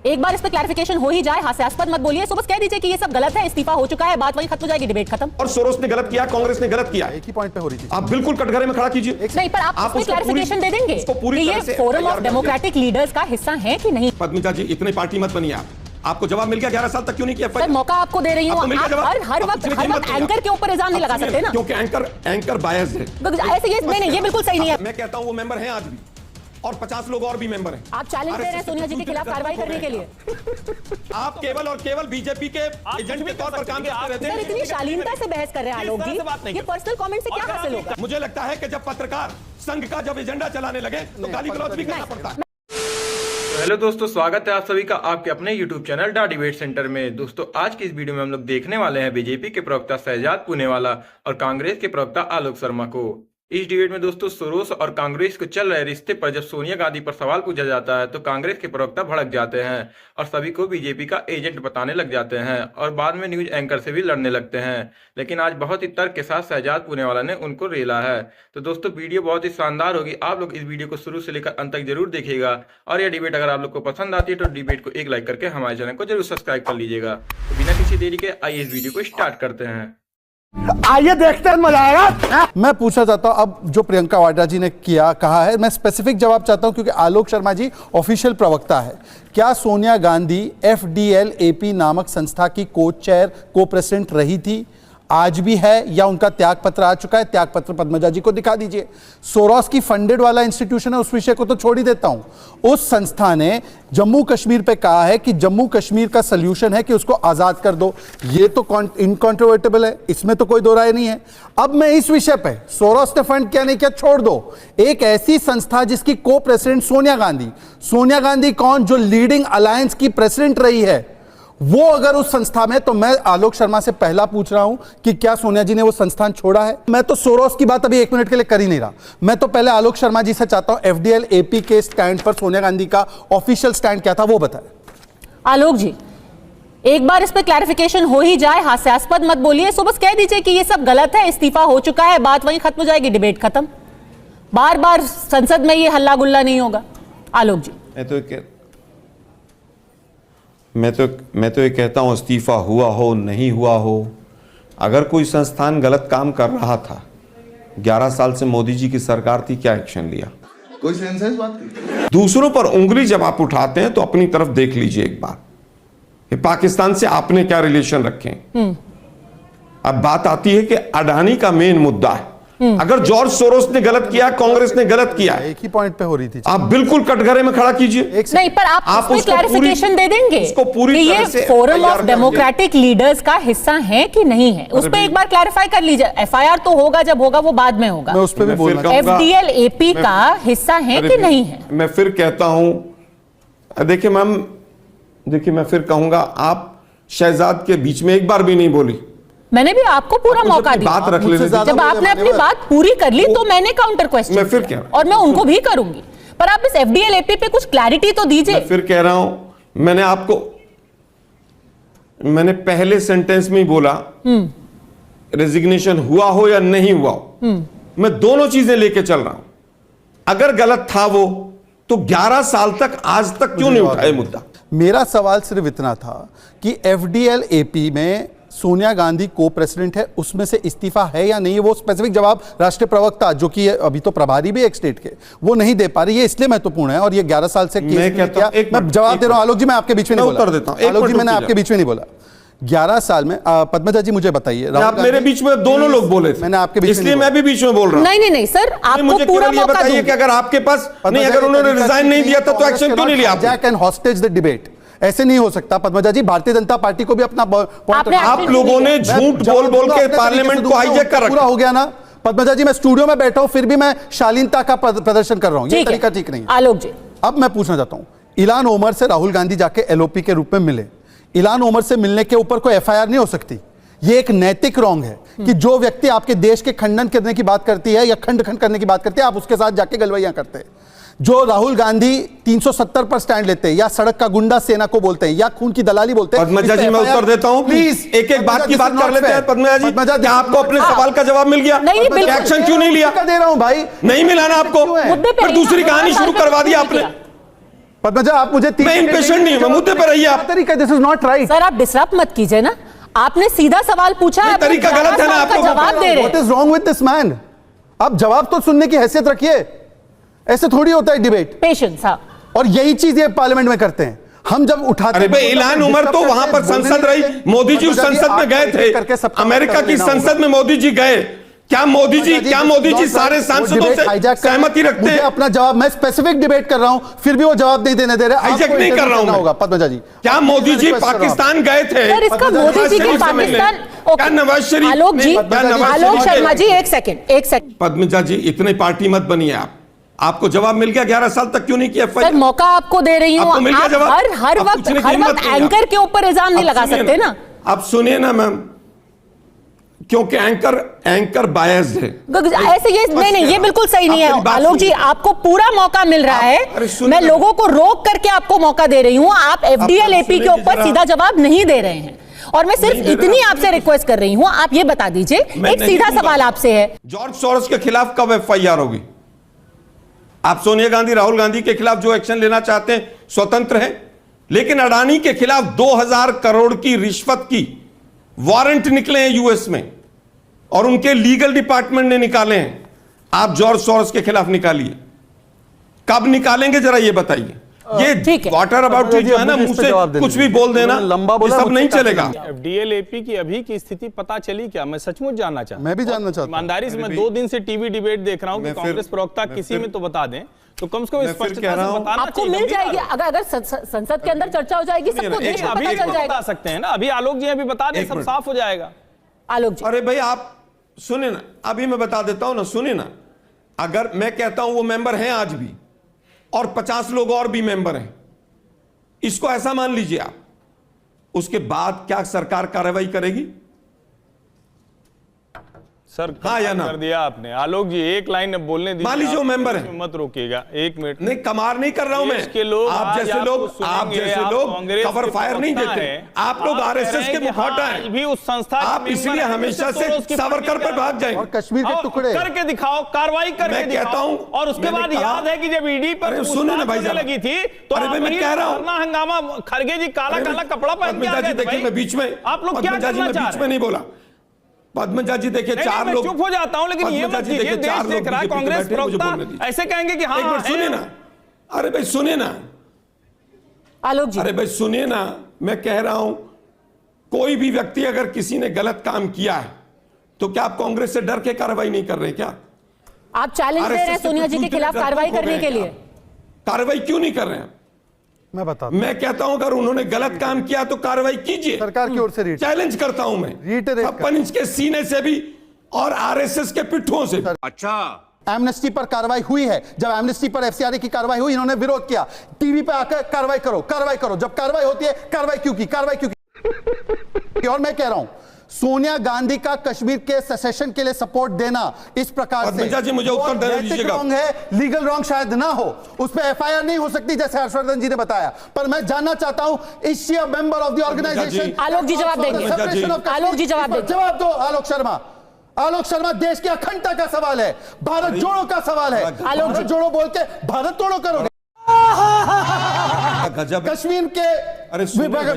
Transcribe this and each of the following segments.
एक बार इस पे क्लैरिफिकेशन हो ही जाए, हास्यास्पद मत बोलिए। बस कह दीजिए कि ये सब गलत है, इस्तीफा हो चुका है, बात वहीं खत्म हो जाएगी, डिबेट खत्म। और सोरोस ने गलत किया, कांग्रेस ने गलत किया, एक ही पॉइंट पे हो रही थी। आप बिल्कुल कटघरे में खड़ा कीजिए। नहीं, पर आप उसमें क्लैरिफिकेशन दे देंगे कि ये फोरम ऑफ डेमोक्रेटिक लीडर्स का हिस्सा है कि नहीं। पद्मिता जी, इतनी पार्टी मत बनिए आप। आपको जवाब मिल गया, 11 साल तक क्यों नहीं किया? सर, मौका आपको दे रही हूँ। हर वक्त एंकर के ऊपर इल्जाम नहीं लगा सकते ना, क्योंकि एंकर बायस है। ऐसे ये बिल्कुल सही नहीं है। मैं कहता हूँ वो मेंबर हैं आज भी, और 50 लोग और भी मेंबर हैं। आप चैलेंज दे रहे हैं सोनिया जी के खिलाफ कार्रवाई करने के लिए। आप केवल और केवल बीजेपी के एजेंट के तौर पर काम करते रहते हैं। इतनी शालीनता से बहस कर रहे हैं आलोक जी, ये पर्सनल कमेंट से क्या हासिल होगा? मुझे लगता है कि जब पत्रकार संघ का जब एजेंडा चलाने लगे तो गाली गलौज भी करना पड़ता है। हेलो दोस्तों, स्वागत है आप सभी का आपके अपने YouTube channel the debate centre में। दोस्तों, आज की इस वीडियो में हम लोग देखने वाले हैं बीजेपी के प्रवक्ता शहजाद पूनेवाला और कांग्रेस के प्रवक्ता आलोक शर्मा को। इस डिबेट में दोस्तों सोरोस और कांग्रेस को चल रहे रिश्ते पर जब सोनिया गांधी पर सवाल पूछा जाता है तो कांग्रेस के प्रवक्ता भड़क जाते हैं और सभी को बीजेपी का एजेंट बताने लग जाते हैं और बाद में न्यूज एंकर से भी लड़ने लगते हैं। लेकिन आज बहुत ही तर्क के साथ शहजाद पूनेवाला ने उनको रेला है। तो दोस्तों, वीडियो बहुत ही शानदार होगी, आप लोग इस वीडियो को शुरू से लेकर अंत तक जरूर देखिएगा। और यह डिबेट अगर आप लोग को पसंद आती है तो डिबेट को एक लाइक करके हमारे चैनल को जरूर सब्सक्राइब कर लीजिएगा। तो बिना किसी देरी के आइए इस वीडियो को स्टार्ट करते हैं। आइए देखते हैं, मजा आएगा। मैं पूछना चाहता हूं, अब जो प्रियंका वाड्रा जी ने कहा है, मैं स्पेसिफिक जवाब चाहता हूं क्योंकि आलोक शर्मा जी ऑफिशियल प्रवक्ता है। क्या सोनिया गांधी FDL-AP नामक संस्था की को-चेयर, को-प्रेसिडेंट रही थी, आज भी है, या उनका त्यागपत्र आ चुका है? त्यागपत्र पद्मजा जी को दिखा दीजिए। सोरोस की फंडेड वाला इंस्टीट्यूशन है, उस विषय को तो छोड़ ही देता हूं। उस संस्था ने जम्मू कश्मीर पे कहा है कि जम्मू कश्मीर का सलूशन है कि उसको आजाद कर दो। ये तो इनकॉन्ट्रोवर्टेबल है, इसमें तो कोई दो राय नहीं है। अब मैं इस विषय पे सोरोस ने फंड किया नहीं किया छोड़ दो। एक ऐसी संस्था जिसकी को प्रेसिडेंट सोनिया गांधी कौन, जो लीडिंग अलायंस की प्रेसिडेंट रही है, वो अगर उस संस्था में, तो मैं आलोक शर्मा से पहला पूछ रहा हूं कि क्या सोनिया जी ने वो संस्थान छोड़ा है? मैं तो सोरोस की बात अभी 1 मिनट के लिए कर ही नहीं रहा। मैं तो पहले आलोक शर्मा जी से चाहता हूं FDL-AP के स्टैंड पर सोनिया गांधी का ऑफिशियल स्टैंड क्या था वो बताएं। आलोक जी, एक बार इस पे क्लैरिफिकेशन हो ही जाए, हास्यास्पद मत बोलिए। बस कह दीजिए कि ये सब गलत है, इस्तीफा हो चुका है, बात वहीं खत्म हो जाएगी, डिबेट खत्म। बार बार संसद में ये हल्ला गुल्ला नहीं होगा। आलोक जी, मैं तो ये कहता हूं, इस्तीफा हुआ हो नहीं हुआ हो, अगर कोई संस्थान गलत काम कर रहा था, 11 साल से मोदी जी की सरकार थी, क्या एक्शन लिया? कोई सेंस है इस बात की? दूसरों पर उंगली जब आप उठाते हैं तो अपनी तरफ देख लीजिए एक बार। ये पाकिस्तान से आपने क्या रिलेशन रखे? अब बात आती है कि अडानी का मेन मुद्दा है। अगर जॉर्ज सोरोस ने गलत किया, कांग्रेस ने गलत किया, एक ही पॉइंट पे हो रही थी, आप बिल्कुल कटघरे में खड़ा कीजिए। नहीं, पर आप उसमें क्लैरिफिकेशन दे देंगे कि ये फोरम ऑफ डेमोक्रेटिक लीडर्स का हिस्सा है कि नहीं है, उस पर एक बार क्लैरिफाई कर लीजिए। FIR तो होगा, जब होगा वो बाद में होगा। मैं उस पर भी बोल रहा हूं, FDL-AP का हिस्सा है कि नहीं है? मैं फिर कहता हूं, देखिए मैम, मैं फिर कहूंगा, आप शहजाद के बीच में एक बार भी नहीं बोली। मैंने भी आपको पूरा मौका दिया, बात रख लेने दीजिए। जब आपने अपनी बात पूरी कर ली तो मैंने काउंटर क्वेश्चन मैं फिर कह रहा हूं, और मैं उनको भी करूंगी, पर आप इस FDL-AP पे कुछ क्लैरिटी तो दीजिए। मैं फिर कह रहा हूं, मैंने पहले सेंटेंस में ही बोला, रेजिग्नेशन हुआ हो या नहीं हुआ हो, मैं दोनों चीजें लेके चल रहा हूं। अगर गलत था वो, तो 11 साल तक आज तक क्यों नहीं उठाया मुद्दा? मेरा सवाल सिर्फ इतना था कि FDL-AP में सोनिया गांधी को प्रेसिडेंट है, उसमें से इस्तीफा है या नहीं, वो स्पेसिफिक जवाब राष्ट्रीय प्रवक्ता, जो कि अभी तो प्रभारी भी एक स्टेट के, वो नहीं दे पा रही है, इसलिए महत्वपूर्ण है। और ये 11 साल से मैं कहता हूं, मैं जवाब दे रहा हूं। आलोक जी, मैं आपके बीच में नहीं बोला, उत्तर देता हूं। आलोक जी, मैंने आपके बीच में नहीं बोला। 11 साल में पद्मजा जी मुझे बताइए, आप मेरे बीच में दोनों लोग बोले थे, मैंने आपके बीच, इसलिए मैं भी बीच में बोल रहा हूं। नहीं सर, आपको पूरा मौका बताइए कि अगर आपके पास नहीं, अगर उन्होंने रिजाइन नहीं दिया था तो एक्शन क्यों नहीं लिया? Jack and hostage the debate, ऐसे नहीं हो सकता। पद्मजा जी, भारतीय जनता पार्टी को भी अपना आप लोगों ने झूठ बोल के पार्लियामेंट को हाईजैक कर रखा। पूरा हो गया ना पद्मजा जी, मैं स्टूडियो में बैठा हूं, फिर भी मैं शालीनता का प्रदर्शन कर रहा हूं, ये तरीका ठीक नहीं है। आलोक जी, अब मैं पूछना चाहता हूं, इल्हान ओमर से राहुल गांधी जाके LOP के रूप में मिले, इल्हान ओमर से मिलने के ऊपर कोई FIR नहीं हो सकती? ये एक नैतिक रॉन्ग है कि जो व्यक्ति आपके देश के खंडन करने की बात करती है या खंड करने की बात करती है, आप उसके साथ जाके गलवैया करते हैं। जो राहुल गांधी 370 पर स्टैंड लेते हैं, या सड़क का गुंडा सेना को बोलते हैं, या खून की दलाली बोलते हैं। पद्मजा जी, मैं उत्तर देता हूं, प्लीज एक बात की बात कर लेते हैं। पद्मजा जी, क्या आपको अपने सवाल का जवाब मिल गया? एक्शन क्यों नहीं लिया? दे रहा हूं भाई, नहीं मिला ना आपको, फिर दूसरी कहानी शुरू करवा दी आपने। पद्मजा आप मुझे मैं impatient नहीं हूं, मैं मुद्दे पर रहिए आप। तरीका this is not right. Sir आप डिसरप्ट मत कीजिए ना, आपने सीधा सवाल पूछा है, तरीका गलत है ना, आपको जवाब दे रहे what is wrong with this man? आप जवाब तो सुनने की हैसियत रखिए, ऐसे थोड़ी होता है डिबेट। पेशेंस। हाँ, और यही चीज ये पार्लियामेंट में करते हैं, हम जब उठाते अरे भाई इल्हान उमर तो वहां पर संसद रही, मोदी जी उस संसद में गए थे, अमेरिका की संसद में मोदी जी गए, क्या मोदी जी सारे सांसदों से सहमति रखते हैं? अपना जवाब, मैं स्पेसिफिक डिबेट कर रहा हूं, फिर भी वो जवाब नहीं देने दे रहे। हाईजैक नहीं कर रहा हूं होगा पद्मजा जी, क्या मोदी जी पाकिस्तान गए थे? सर इसका मोदी जी के पाकिस्तान, क्या नवाज शरीफ? आलोक शर्मा जी एक सेकंड। पद्मजा जी इतने पार्टी मत बनिए आप, आपको जवाब मिल गया, 11 साल तक क्यों नहीं किया? सर मौका आपको दे रही हूँ, आप हर वक्त एंकर के ऊपर इल्जाम नहीं लगा सकते ना। आप सुनिए ना मैम, क्योंकि एंकर बायस्ड है। ऐसे ये नहीं, ये बिल्कुल सही नहीं है आलोक जी, आपको पूरा मौका मिल रहा है, मैं लोगों को रोक करके आपको मौका दे रही हूँ, आप एफडीएल एपी के ऊपर सीधा जवाब नहीं दे रहे हैं, और मैं सिर्फ इतनी आपसे रिक्वेस्ट कर रही हूँ, आप ये बता दीजिए, एक सीधा सवाल आपसे है, जॉर्ज सोरोस के खिलाफ कब एफआईआर होगी? आप सोनिया गांधी, राहुल गांधी के खिलाफ जो एक्शन लेना चाहते हैं स्वतंत्र है, लेकिन अडानी के खिलाफ 2000 करोड़ की रिश्वत की वारंट निकले हैं यूएस में, और उनके लीगल डिपार्टमेंट ने निकाले हैं। आप जॉर्ज सोरोस के खिलाफ निकालिए, कब निकालेंगे जरा ये बताइए। ये वाटर अबाउट जो है ना, मुंह से कुछ भी बोल देना, ये सब नहीं चलेगा। एफडीएल एपी की अभी की स्थिति पता चली क्या? मैं सचमुच जानना चाहता हूं। मैं भी जानना चाहता हूं। ईमानदारी से मैं 2 दिन से टीवी डिबेट देख रहा हूं कि कांग्रेस प्रवक्ता किसी में तो बता दें, तो कम से कम स्पष्टता से बताना आपको मिल जाएगी, अगर संसद के अंदर चर्चा हो जाएगी, सबको देश को पता चल जाएगा। बता सकते हैं ना, अभी आलोक जी अभी बता दें, सब साफ हो जाएगा। आलोक जी, अरे भाई आप सुने ना, अभी मैं बता देता हूं ना, सुने ना, अगर मैं कहता हूं वो मेंबर हैं आज भी, और 50 लोग और भी मेंबर हैं, इसको ऐसा मान लीजिए आप, उसके बाद क्या सरकार कार्रवाई करेगी? सर हाँ या ना? कर दिया आपने आलोक जी, एक लाइन अब बोलने दीजिए, मान लीजिए वो मेंबर है, मत रोकिएगा, 1 मिनट। नहीं कमार नहीं कर रहा हूं मैं, आप जैसे लोग कवर फायर नहीं देते, आप लोग आरएसएस के मुखौटा हैं, भी उस संस्था आप इसलिए हमेशा से सावरकर पर भाग जाएंगे। और कश्मीर के टुकड़े करके दिखाओ, कार्रवाई करके दिखाओ, और उसके बाद याद है कि जब ईडी पर सुनो ना भाई लगी थी, तो मैं कह रहा हूं हंगामा, खरगे जी काला काला कपड़ा पहन के आ गए। देखिए मैं बीच में, आप लोग क्या करना चाह रहे हैं? बीच में नहीं बोला पद्मजा जी, देखिए 4 लोग, चुप हो जाता हूं, लेकिन ये मत कीजिए, देश देख रहा है, कांग्रेस प्रवक्ता ऐसे कहेंगे कि हाँ, एक मिनट सुनिए ना, अरे भाई सुनिए ना आलोक जी, अरे भाई सुनिए ना, मैं कह रहा हूं कोई भी व्यक्ति अगर किसी ने गलत काम किया है तो क्या आप कांग्रेस से डर के कार्रवाई नहीं कर रहे? क्या आप चैलेंज दे रहे हैं सोनिया जी के खिलाफ कार्रवाई करने के लिए? कार्रवाई क्यों नहीं कर रहे हैं? मैं कहता हूं अगर उन्होंने गलत काम किया तो कार्रवाई कीजिए, सरकार की ओर से चैलेंज करता हूं मैं, 56 इंच के सीने से भी और आरएसएस के पिट्ठों से। अच्छा, एमनेस्टी पर कार्रवाई हुई है, जब एमनेस्टी पर एफसीआरए की कार्रवाई हुई, इन्होंने विरोध किया, टीवी पे आकर कार्रवाई करो, जब कार्रवाई होती है कार्रवाई क्यों की? और मैं कह रहा हूं सोनिया गांधी का कश्मीर के सेसेशन के लिए सपोर्ट देना इस प्रकार से जी मुझे उत्तर देने दीजिएगा, रॉन्ग है, लीगल रॉन्ग शायद ना हो, उस पर एफआईआर नहीं हो सकती जैसे हर्षवर्धन जी ने बताया, पर मैं जानना चाहता हूूं, is she a member of the organization? Alok ji जवाब देंगे, आलोक जी जवाब देंगे, जवाब दो आलोक शर्मा, देश की अखंडता का सवाल है, भारत जोड़ो का सवाल है, आलोक जी जोड़ो बोल के भारत तोड़ो करोगे? कश्मीर के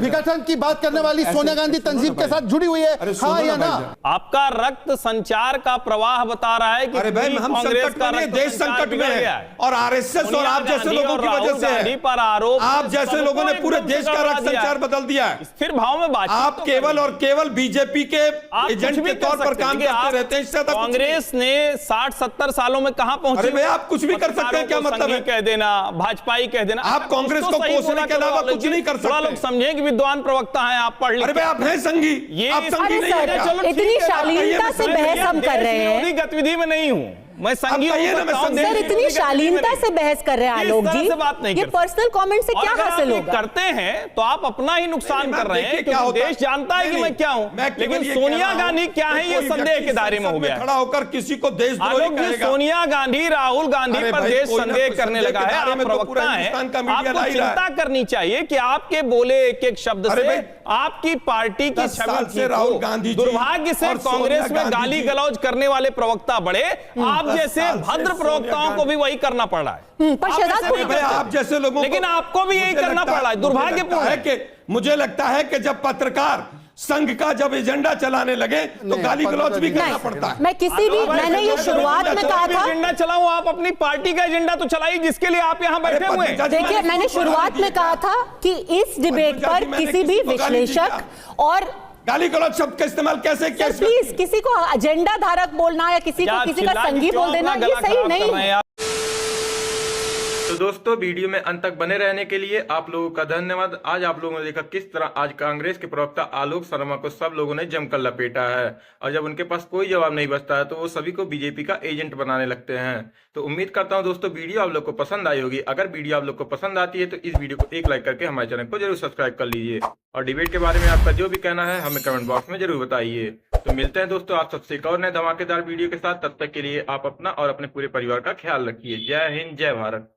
विघटन की बात करने वाली सोनिया गांधी तंजीम के साथ जुड़ी हुई है, हाँ या ना? आपका रक्त संचार का प्रवाह बता रहा है कि अरे भाई हम संकट में नहीं, देश संकट में है, और आरएसएस और आप जैसे लोगों की वजह से है, पर आरोप आप जैसे लोगों ने पूरे देश का रक्त संचार बदल दिया है। स्थिर भाव में बात, आप केवल और केवल बीजेपी के एजेंट के तौर पर काम करते रहते हैं। इससे कांग्रेस ने 60-70 सालों में कहां पहुंची? अरे भाई आप कुछ भी कर सकते हैं, क्या मतलब है? कह देना, भाजपाई कह देना, आप कांग्रेस को कोसने के अलावा कुछ नहीं कर सकते। लोग समझें कि विद्वान प्रवक्ता हैं, आप पढ़ लिख। अरे भाई आप हैं संगी, आप संगी नहीं है? चलो इतनी शालीनता से बहस हम कर रहे हैं, गतिविधि में नहीं हूं मैं, संगी सर इतनी शालीनता से बहस कर रहे हैं आलोक जी, ये पर्सनल कमेंट से क्या हासिल होगा? करते हैं तो आप अपना ही नुकसान कर रहे हैं, क्योंकि देश जानता है कि मैं क्या हूं, लेकिन सोनिया गांधी क्या है ये संदेह के दायरे में हो गया। खड़ा होकर किसी को देशद्रोही कहेगा। सोनिया गांधी, राहुल गांधी पर देश संदेह करने लगा है, आप प्रवक्ता हैं, आपको चिंता करनी चाहिए कि आपके बोले एक एक शब्द से आपकी पार्टी की छवि, राहुल गांधी, दुर्भाग्य से कांग्रेस में गाली गलौज करने वाले प्रवक्ता बड़े, आप जैसे भद्र प्रवक्ताओं को भी वही करना पड़ रहा है। पर आप शहजाद ऐसे को- नहीं भाई, करते। आप जैसे लोगों लेकिन आपको भी यही मुझे करना लगता पड़ रहा है, दुर्भाग्यपूर्ण है। मुझे लगता है कि जब पत्रकार संघ का जब एजेंडा चलाने लगे तो नहीं, गाली गलौज भी करना नहीं, पड़ता है। मैं किसी भी, मैंने ये शुरुआत में कहा था, एजेंडा चलाऊं, आप अपनी पार्टी का एजेंडा तो चलाइए जिसके लिए आप यहां बैठे हुए हैं। देखिए मैंने शुरुआत में कहा था कि इस डिबेट पर किसी भी विश्लेषक और गाली गलौज शब्द का इस्तेमाल कैसे किया? प्लीज किसी को एजेंडा धारक बोलना या किसी को किसी का संगी बोल देना, ये सही नहीं है। तो दोस्तों वीडियो में अंत तक बने रहने के लिए आप लोगों का धन्यवाद। आज आप लोगों ने देखा किस तरह आज कांग्रेस के प्रवक्ता आलोक शर्मा को सब लोगों ने जमकर लपेटा है, और जब उनके पास कोई जवाब नहीं बचता है तो वो सभी को बीजेपी का एजेंट बनाने लगते हैं। तो उम्मीद करता हूं दोस्तों वीडियो आप लोग को पसंद आई होगी। अगर वीडियो आप लोग को पसंद आती है तो इस वीडियो को एक लाइक करके हमारे चैनल को जरूर सब्सक्राइब कर लीजिए, और डिबेट के बारे में आपका जो भी कहना है हमें कमेंट बॉक्स में जरूर बताइए। तो मिलते हैं दोस्तों आप सबसे एक और नए धमाकेदार वीडियो के साथ। तब तक के लिए आप अपना और अपने पूरे परिवार का ख्याल रखिए। जय हिंद, जय भारत।